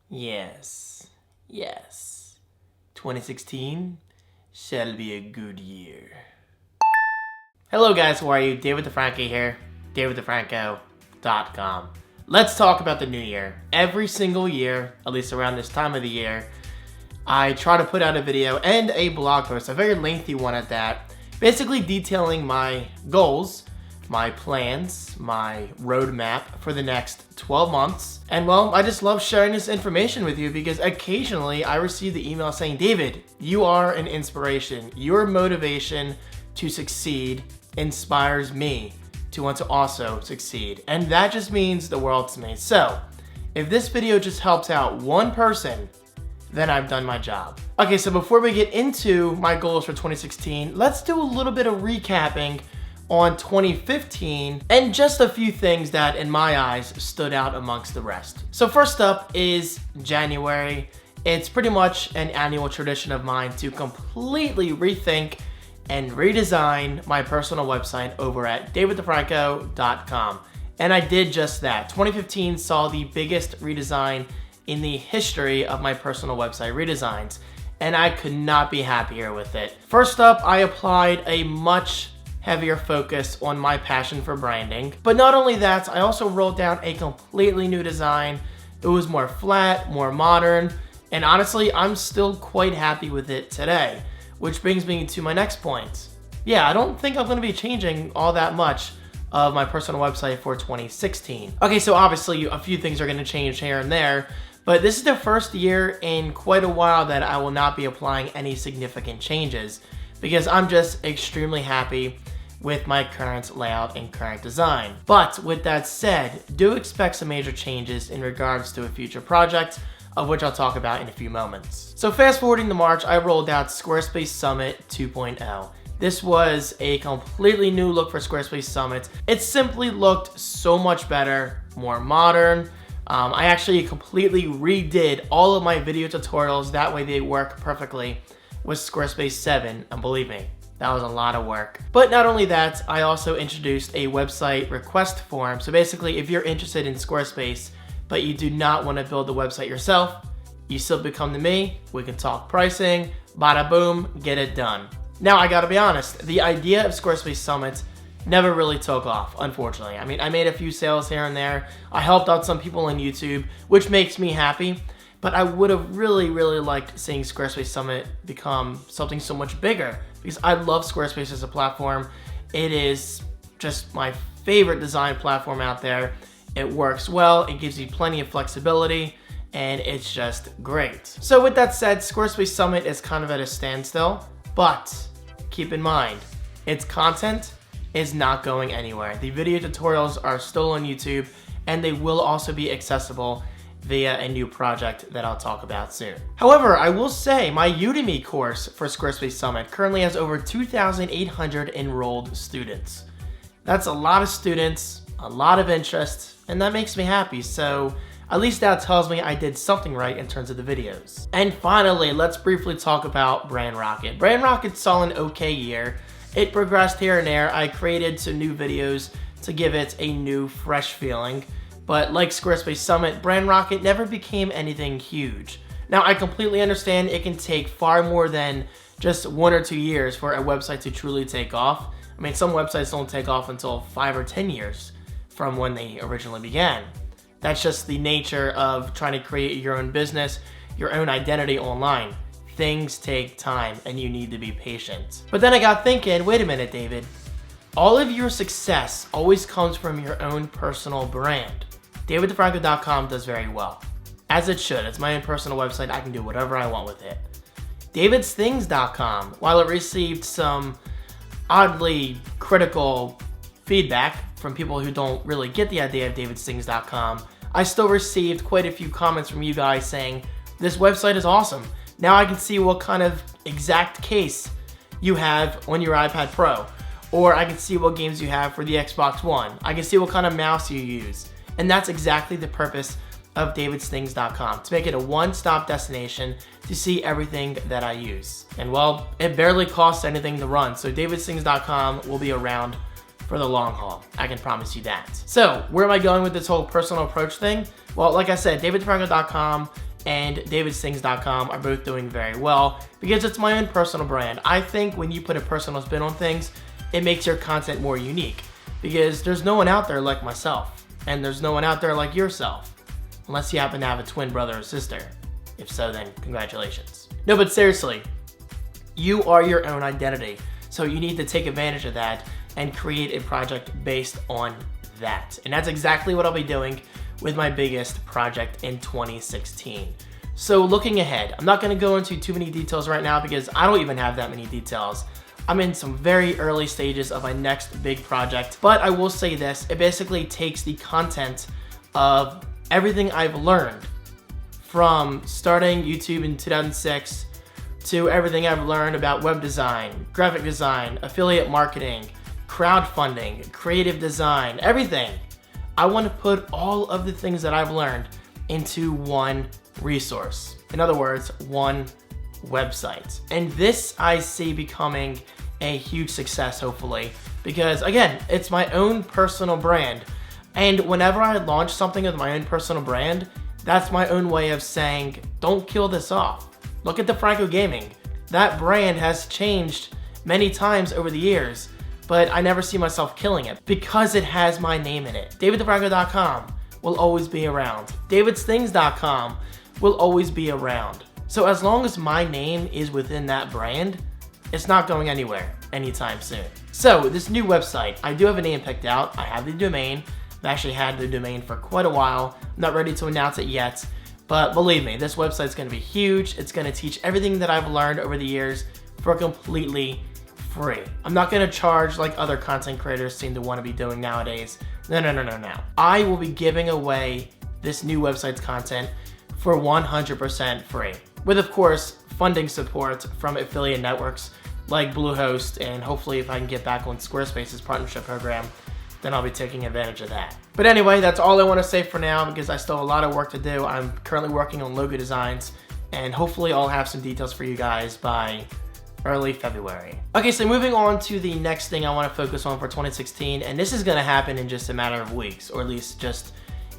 Yes, yes. 2016 shall be a good year. Hello guys, how are you? David DeFranco here, daviddefranco.com. Let's talk about the new year. Every single year, at least around this time of the year, I try to put out a video and a blog post, a very lengthy one at that, basically detailing my goals, my plans, my roadmap for the next 12 months. And well, I just love sharing this information with you because occasionally I receive the email saying, David, you are an inspiration. Your motivation to succeed inspires me to want to also succeed. And that just means the world to me. So if this video just helps out one person, then I've done my job. Okay, so before we get into my goals for 2016, let's do a little bit of recapping on 2015 and just a few things that in my eyes stood out amongst the rest. So first up is January. It's pretty much an annual tradition of mine to completely rethink and redesign my personal website over at daviddefranco.com. And I did just that. 2015 saw the biggest redesign in the history of my personal website redesigns, and I could not be happier with it. First up, I applied a much heavier focus on my passion for branding. But not only that, I also rolled down a completely new design. It was more flat, more modern, and honestly, I'm still quite happy with it today. Which brings me to my next point. Yeah, I don't think I'm gonna be changing all that much of my personal website for 2016. Okay, so obviously a few things are gonna change here and there, but this is the first year in quite a while that I will not be applying any significant changes because I'm just extremely happy with my current layout and current design. But with that said, do expect some major changes in regards to a future project, of which I'll talk about in a few moments. So fast forwarding to March, I rolled out Squarespace Summit 2.0. This was a completely new look for Squarespace Summit. It simply looked so much better, more modern. I actually completely redid all of my video tutorials, that way they work perfectly with Squarespace 7, and believe me, that was a lot of work. But not only that, I also introduced a website request form. So basically, if you're interested in Squarespace, but you do not want to build the website yourself, you simply come to me, we can talk pricing, bada boom, get it done. Now, I gotta be honest, the idea of Squarespace Summit never really took off, unfortunately. I mean, I made a few sales here and there. I helped out some people on YouTube, which makes me happy. But I would have really liked seeing Squarespace Summit become something so much bigger because I love Squarespace as a platform. It is just my favorite design platform out there. It works well, it gives you plenty of flexibility, and it's just great. So with that said, Squarespace Summit is kind of at a standstill, but keep in mind, its content is not going anywhere. The video tutorials are still on YouTube, and they will also be accessible via a new project that I'll talk about soon. However, I will say my Udemy course for Squarespace Summit currently has over 2,800 enrolled students. That's a lot of students, a lot of interest, and that makes me happy. So at least that tells me I did something right in terms of the videos. And finally, let's briefly talk about Brand Rocket. Brand Rocket saw an okay year. It progressed here and there. I created some new videos to give it a new, fresh feeling. But like Squarespace Summit, Brand Rocket never became anything huge. Now, I completely understand it can take far more than just 1 or 2 years for a website to truly take off. I mean, some websites don't take off until 5 or 10 years from when they originally began. That's just the nature of trying to create your own business, your own identity online. Things take time and you need to be patient. But then I got thinking, wait a minute, David. All of your success always comes from your own personal brand. daviddefranco.com does very well, as it should. It's my own personal website. I can do whatever I want with it. davidsthings.com, while it received some oddly critical feedback from people who don't really get the idea of davidsthings.com, I still received quite a few comments from you guys saying, this website is awesome. Now I can see what kind of exact case you have on your iPad Pro, or I can see what games you have for the Xbox One. I can see what kind of mouse you use. And that's exactly the purpose of davidsthings.com, to make it a one-stop destination to see everything that I use. And well, it barely costs anything to run, so davidsthings.com will be around for the long haul. I can promise you that. So where am I going with this whole personal approach thing? Well, like I said, daviddefranco.com and davidstings.com are both doing very well because it's my own personal brand. I think when you put a personal spin on things, it makes your content more unique because there's no one out there like myself, and there's no one out there like yourself, unless you happen to have a twin brother or sister. If so, then congratulations. No, but seriously, you are your own identity, so you need to take advantage of that and create a project based on that. And that's exactly what I'll be doing with my biggest project in 2016. So looking ahead, I'm not gonna go into too many details right now because I don't even have that many details. I'm in some very early stages of my next big project, but I will say this, it basically takes the content of everything I've learned from starting YouTube in 2006 to everything I've learned about web design, graphic design, affiliate marketing, crowdfunding, creative design, everything. I want to put all of the things that I've learned into one resource. In other words, one website. And this I see becoming a huge success, hopefully, because again, it's my own personal brand. And whenever I launch something with my own personal brand, that's my own way of saying, don't kill this off. Look at DeFranco Gaming. That brand has changed many times over the years, but I never see myself killing it because it has my name in it. DavidDeFranco.com will always be around. DavidStings.com will always be around. So as long as my name is within that brand, it's not going anywhere anytime soon. So this new website, I do have a name picked out. I have the domain. I've actually had the domain for quite a while. I'm not ready to announce it yet, but believe me, this website's gonna be huge. It's gonna teach everything that I've learned over the years for completely free. I'm not gonna charge like other content creators seem to wanna be doing nowadays. No. I will be giving away this new website's content for 100% free. With, of course, funding support from affiliate networks like Bluehost, and hopefully if I can get back on Squarespace's partnership program, then I'll be taking advantage of that. But anyway, that's all I want to say for now because I still have a lot of work to do. I'm currently working on logo designs, and hopefully I'll have some details for you guys by early February. Okay, so moving on to the next thing I want to focus on for 2016, and this is going to happen in just a matter of weeks, or at least just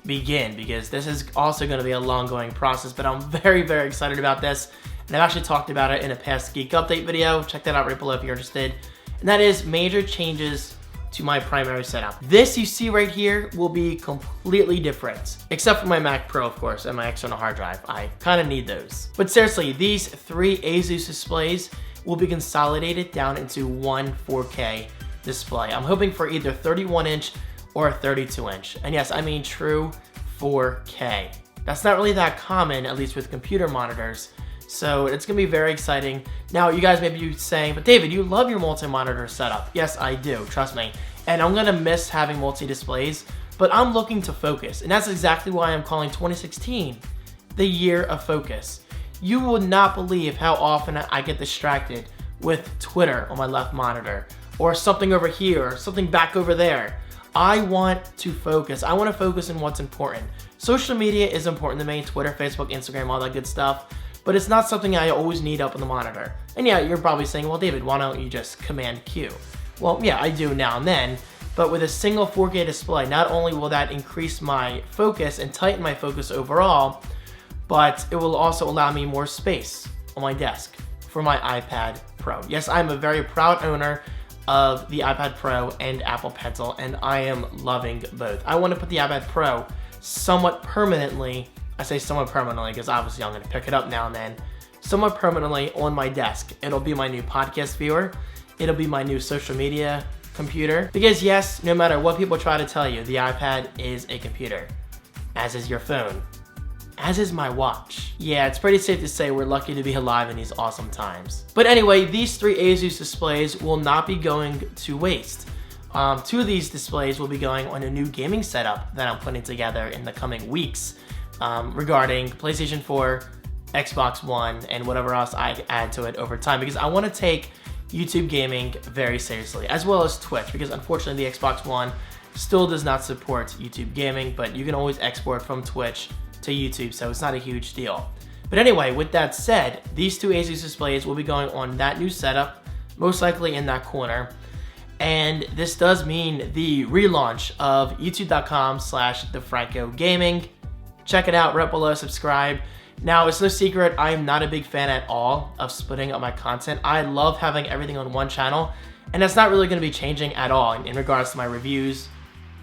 begin, because this is also going to be a long-going process, but I'm very, very excited about this, and I've actually talked about it in a past Geek Update video. Check that out right below if you're interested. And that is major changes to my primary setup. This you see right here will be completely different, except for my Mac Pro, of course, and my external hard drive. I kind of need those. But seriously, these 3 ASUS displays will be consolidated down into one 4K display. I'm hoping for either 31-inch or a 32-inch. And yes, I mean true 4K. That's not really that common, at least with computer monitors. So it's gonna be very exciting. Now, you guys may be saying, but David, you love your multi-monitor setup. Yes, I do, trust me. And I'm gonna miss having multi-displays, but I'm looking to focus. And that's exactly why I'm calling 2016 the year of focus. You will not believe how often I get distracted with Twitter on my left monitor, or something over here, or something back over there. I want to focus. I want to focus on what's important. Social media is important to me, Twitter, Facebook, Instagram, all that good stuff, but it's not something I always need up on the monitor. And yeah, you're probably saying, well, David, why don't you just Command Q? Well, yeah, I do now and then, but with a single 4K display, not only will that increase my focus and tighten my focus overall, but it will also allow me more space on my desk for my iPad Pro. Yes, I'm a very proud owner of the iPad Pro and Apple Pencil, and I am loving both. I want to put the iPad Pro somewhat permanently, I say somewhat permanently because obviously I'm going to pick it up now and then, somewhat permanently on my desk. It'll be my new podcast viewer. It'll be my new social media computer. Because yes, no matter what people try to tell you, the iPad is a computer, as is your phone, as is my watch. Yeah, it's pretty safe to say we're lucky to be alive in these awesome times. But anyway, these 3 ASUS displays will not be going to waste. 2 of these displays will be going on a new gaming setup that I'm putting together in the coming weeks regarding PlayStation 4, Xbox One, and whatever else I add to it over time, because I want to take YouTube gaming very seriously, as well as Twitch, because unfortunately the Xbox One still does not support YouTube gaming, but you can always export from Twitch to YouTube, so it's not a huge deal. But anyway, with that said, these 2 ASUS displays will be going on that new setup, most likely in that corner. And this does mean the relaunch of youtube.com/DeFrancoGaming. Check it out right below, subscribe. Now, it's no secret, I am not a big fan at all of splitting up my content. I love having everything on one channel, and that's not really going to be changing at all in regards to my reviews,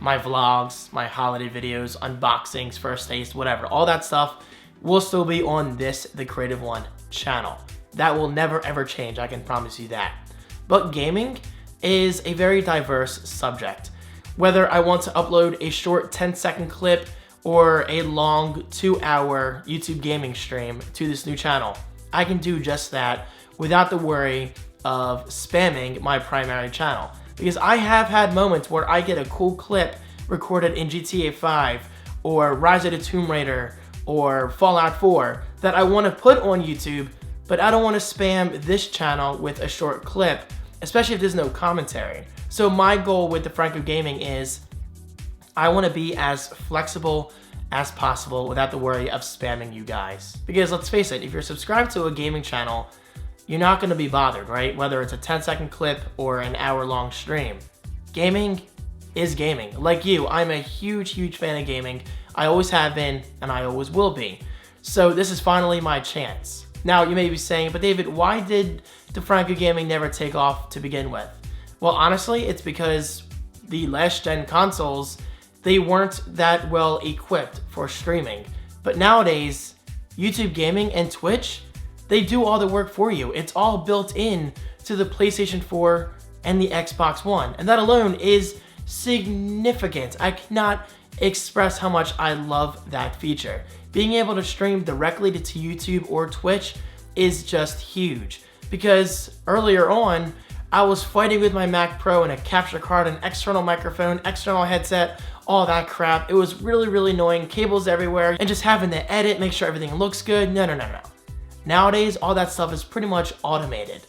my vlogs, my holiday videos, unboxings, first taste, whatever. All that stuff will still be on this, The Creative One channel. That will never ever change, I can promise you that. But gaming is a very diverse subject. Whether I want to upload a short 10-second clip or a long 2-hour YouTube gaming stream to this new channel, I can do just that without the worry of spamming my primary channel. Because I have had moments where I get a cool clip recorded in GTA 5 or Rise of the Tomb Raider or Fallout 4 that I want to put on YouTube, but I don't want to spam this channel with a short clip, especially if there's no commentary. So my goal with DeFranco Gaming is I want to be as flexible as possible without the worry of spamming you guys. Because let's face it, if you're subscribed to a gaming channel, you're not going to be bothered, right? Whether it's a 10-second clip or an hour-long stream. Gaming is gaming. Like you, I'm a huge, huge fan of gaming. I always have been, and I always will be. So this is finally my chance. Now, you may be saying, but David, why did DeFranco Gaming never take off to begin with? Well, honestly, it's because the last-gen consoles, they weren't that well equipped for streaming. But nowadays, YouTube Gaming and Twitch, they do all the work for you. It's all built in to the PlayStation 4 and the Xbox One. And that alone is significant. I cannot express how much I love that feature. Being able to stream directly to YouTube or Twitch is just huge. Because earlier on, I was fighting with my Mac Pro and a capture card, an external microphone, external headset, all that crap. It was really, really annoying, cables everywhere, and just having to edit, make sure everything looks good. No. Nowadays, all that stuff is pretty much automated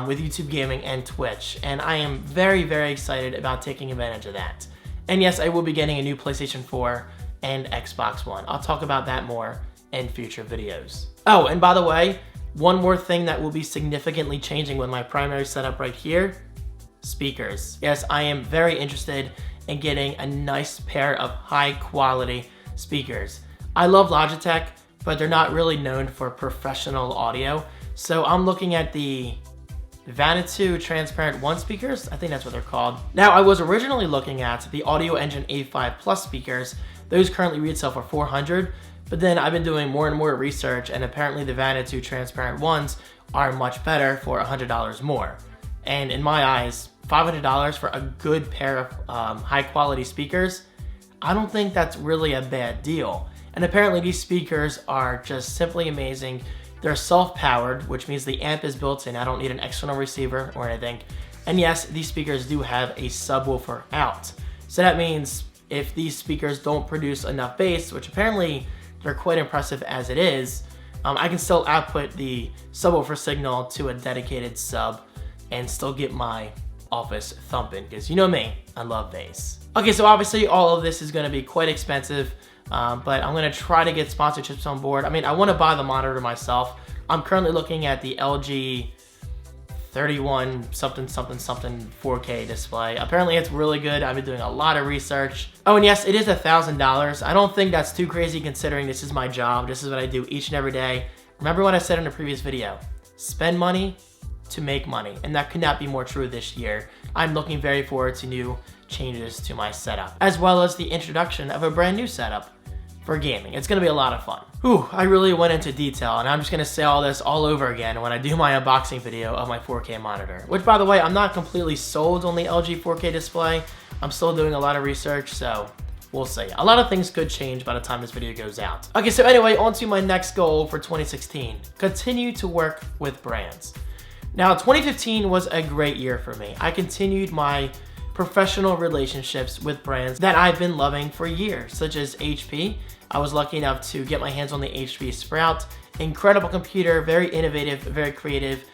with YouTube Gaming and Twitch, and I am very, very excited about taking advantage of that. And yes, I will be getting a new PlayStation 4 and Xbox One. I'll talk about that more in future videos. Oh, and by the way, one more thing that will be significantly changing with my primary setup right here, speakers. Yes, I am very interested in getting a nice pair of high quality speakers. I love Logitech, but they're not really known for professional audio. So I'm looking at the Vanatu Transparent 1 speakers. I think that's what they're called. Now, I was originally looking at the Audio Engine A5 Plus speakers. Those currently retail for $400, but then I've been doing more and more research, and apparently the Vanatu Transparent ones are much better for $100 more. And in my eyes, $500 for a good pair of high quality speakers, I don't think that's really a bad deal. And apparently these speakers are just simply amazing. They're self-powered, which means the amp is built in. I don't need an external receiver or anything. And yes, these speakers do have a subwoofer out. So that means if these speakers don't produce enough bass, which apparently they're quite impressive as it is, I can still output the subwoofer signal to a dedicated sub and still get my office thumping, because you know me, I love bass. Okay, so obviously all of this is going to be quite expensive, but I'm going to try to get sponsorships on board. I mean, I want to buy the monitor myself. I'm currently looking at the LG 31 something 4K display. Apparently it's really good. I've been doing a lot of research. Oh, and yes, it is $1,000. I don't think that's too crazy considering this is my job. This is what I do each and every day. Remember what I said in a previous video, spend money to make money, and that could not be more true this year. I'm looking very forward to new changes to my setup, as well as the introduction of a brand new setup for gaming. It's gonna be a lot of fun. Whew, I really went into detail, and I'm just gonna say all this all over again when I do my unboxing video of my 4K monitor. Which, by the way, I'm not completely sold on the LG 4K display. I'm still doing a lot of research, so we'll see. A lot of things could change by the time this video goes out. Okay, so anyway, on to my next goal for 2016. Continue to work with brands. Now, 2015 was a great year for me. I continued my professional relationships with brands that I've been loving for years, such as HP. I was lucky enough to get my hands on the HP Sprout. Incredible computer, very innovative, very creative.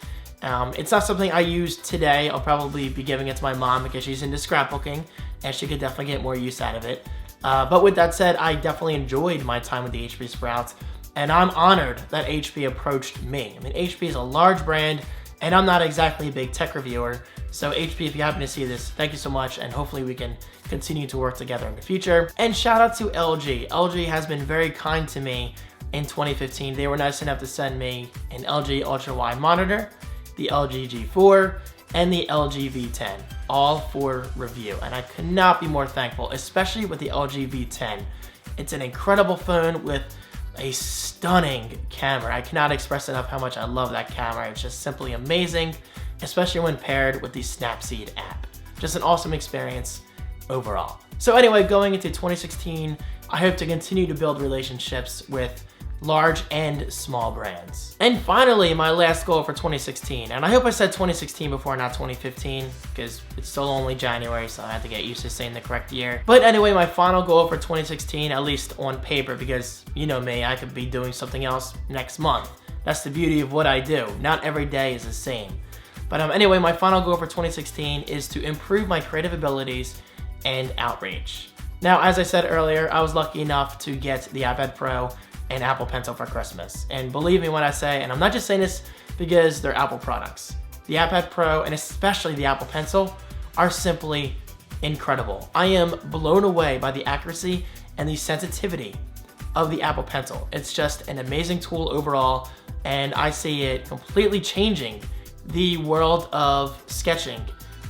It's not something I use today. I'll probably be giving it to my mom because she's into scrapbooking and she could definitely get more use out of it. But with that said, I definitely enjoyed my time with the HP Sprout, and I'm honored that HP approached me. I mean, HP is a large brand, and I'm not exactly a big tech reviewer. So HP, if you happen to see this, thank you so much, and hopefully we can continue to work together in the future. And shout out to LG. LG has been very kind to me in 2015, they were nice enough to send me an LG Ultra Wide monitor, the LG G4, and the LG V10, all for review. And I could not be more thankful, especially with the LG V10. It's an incredible phone with a stunning camera. I cannot express enough how much I love that camera. It's just simply amazing, especially when paired with the Snapseed app. Just an awesome experience overall. So anyway, going into 2016, I hope to continue to build relationships with large and small brands. And finally, my last goal for 2016, and I hope I said 2016 before, not 2015, because it's still only January, so I have to get used to saying the correct year. But anyway, my final goal for 2016, at least on paper, because you know me, I could be doing something else next month. That's the beauty of what I do. Not every day is the same. But anyway, my final goal for 2016 is to improve my creative abilities and outreach. Now, as I said earlier, I was lucky enough to get the iPad Pro and Apple Pencil for Christmas. And believe me when I say, and I'm not just saying this because they're Apple products, the iPad Pro and especially the Apple Pencil are simply incredible. I am blown away by the accuracy and the sensitivity of the Apple Pencil. It's just an amazing tool overall, and I see it completely changing the world of sketching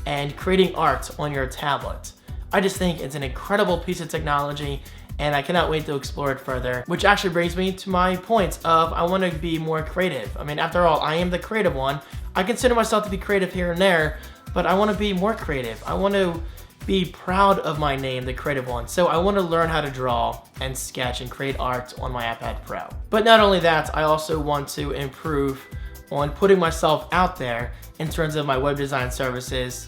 and creating art on your tablet. I just think it's an incredible piece of technology, and I cannot wait to explore it further, which actually brings me to my point of I want to be more creative. I mean, after all, I am the creative one. I consider myself to be creative here and there, but I want to be more creative. I want to be proud of my name, the creative one. So I want to learn how to draw and sketch and create art on my iPad Pro. But not only that, I also want to improve on putting myself out there in terms of my web design services,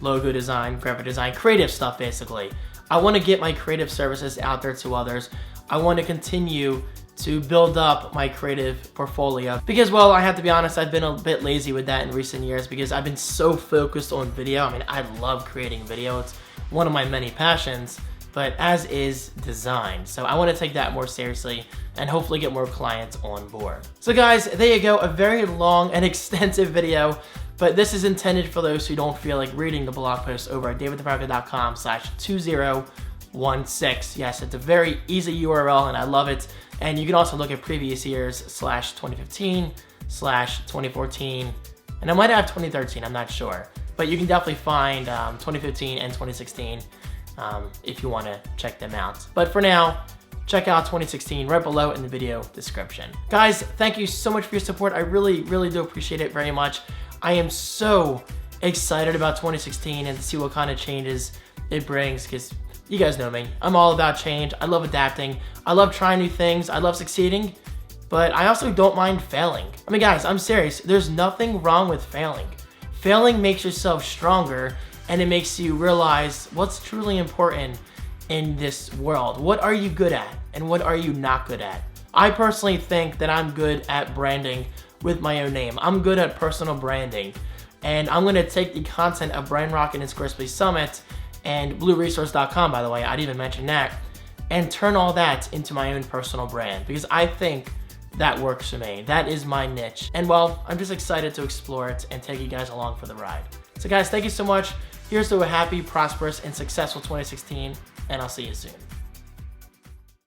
logo design, graphic design, creative stuff basically. I want to get my creative services out there to others. I want to continue to build up my creative portfolio because, well, I have to be honest, I've been a bit lazy with that in recent years because I've been so focused on video. I mean, I love creating video. It's one of my many passions, but as is design. So I want to take that more seriously and hopefully get more clients on board. So guys, there you go, a very long and extensive video, but this is intended for those who don't feel like reading the blog post over at davidtheparker.com/2016. Yes, it's a very easy URL and I love it. And you can also look at previous years /2015/2014, and I might have 2013, I'm not sure. But you can definitely find 2015 and 2016 if you want to check them out. But for now, check out 2016 right below in the video description. Guys, thank you so much for your support. I really, really do appreciate it very much. I am so excited about 2016 and to see what kind of changes it brings because you guys know me. I'm all about change. I love adapting. I love trying new things. I love succeeding, but I also don't mind failing. I mean, guys, I'm serious. There's nothing wrong with failing. Failing makes yourself stronger and it makes you realize what's truly important in this world. What are you good at and what are you not good at? I personally think that I'm good at branding with my own name. I'm good at personal branding, and I'm gonna take the content of Brand Rocket and Squarespace Summit and blueresource.com, by the way, I didn't even mention that, and turn all that into my own personal brand because I think that works for me. That is my niche. And well, I'm just excited to explore it and take you guys along for the ride. So guys, thank you so much. Here's to a happy, prosperous, and successful 2016, and I'll see you soon.